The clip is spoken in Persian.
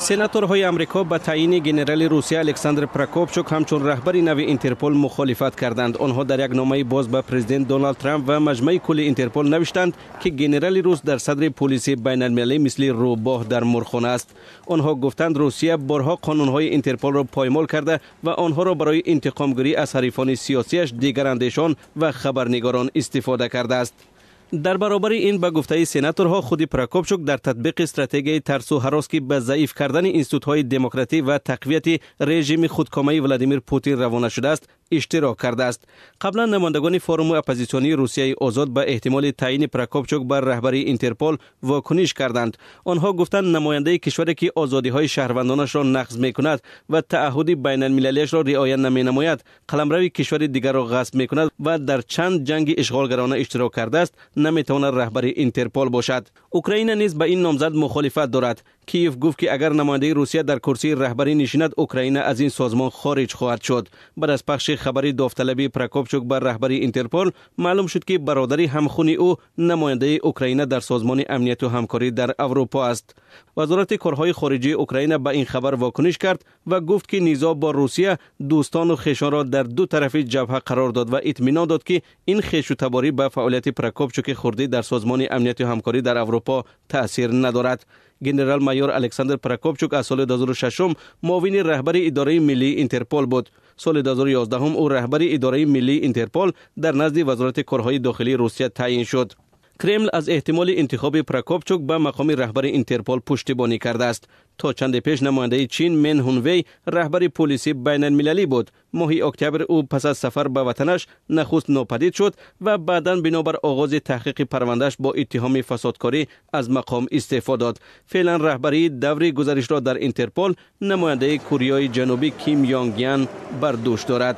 سناتورهای آمریکا به تعیین گنرال روسیه الکساندر پراکوپچوک همچون رهبر نو اینترپل مخالفت کردند. آنها در یک نامه باز به پرزیدنت دونالد ترامپ و مجمع کل اینترپل نوشتند که گنرال روس در صدر پلیس بین المللی مثل روبوح در مورخانه است. آنها گفتند روسیه بارها قانونهای اینترپل را پایمال کرده و آنها را برای انتقامگیری از حریفان سیاسیش، دیگر اندیشان و خبرنگاران استفاده کرده است. در برابر این به گفته سناتورها، خود پراکوپچوک در تطبیق استراتژی ترس و هراس که به ضعیف کردن اینستیتوت‌های دموکراتی و تقویت رژیم خودکامه ولادیمیر پوتین روانه شده است اشتراک کرده است. قبلا نمایندگان فروم اپوزیسیونی روسیه آزاد به احتمال تعیین پراکوپچوک بر رهبری اینترپل واکنش کردند. آنها گفتند نماینده کشوری که آزادی‌های شهروندانش را نقض می‌کند و تعهد بین المللیش را رعایت نمی‌نماید، قلمرو کشور دیگر را غصب می‌کند و در چند جنگ اشغالگرانه اشتراک کرده است، نمی‌تواند رهبر اینترپل باشد. اوکراین نیز به این نامزد مخالفت دارد. کیف گفت که اگر نماینده روسیه در کرسی رهبری نشیند، اوکراین از این سازمان خارج خواهد شد. بعد از پخش خبری داوطلبی پراکوپچوک بر رهبری اینترپل، معلوم شد که برادری همخونی او نماینده اوکراین در سازمان امنیت و همکاری در اروپا است. وزارت کارهای خارجه اوکراین به این خبر واکنش کرد و گفت که نیزا با روسیه دوستان و خویشان را در دو طرف جبهه قرار داد و اطمینان داد که این خویش و تباری به فعالیت پراکوپچوک خردی در سازمان امنیت و همکاری در اروپا تاثیر ندارد. گنرال مایور الکساندر پراکوپچوک از سال 2006 معاون رهبر اداره ملی اینترپل بود. سال 2011 او رهبر اداره ملی اینترپل در نزد وزارت کارهای داخلی روسیه تعیین شد. کرمل از احتمال انتخاب پراکوپچوک به مقام رهبر اینترپل پشتیبانی کرده است. تا چند پیش نماینده چین من هونوی رهبر پلیس بین المللی بود. ماه اکتبر او پس از سفر به وطنش نخست ناپدید شد و بعداً بنابر آغاز تحقیق پروندهش با اتهام فسادکاری از مقام استعفا داد. فعلا رهبری دور گزارش را در اینترپل نماینده کره جنوبی کیم یانگ یان بر دوش دارد.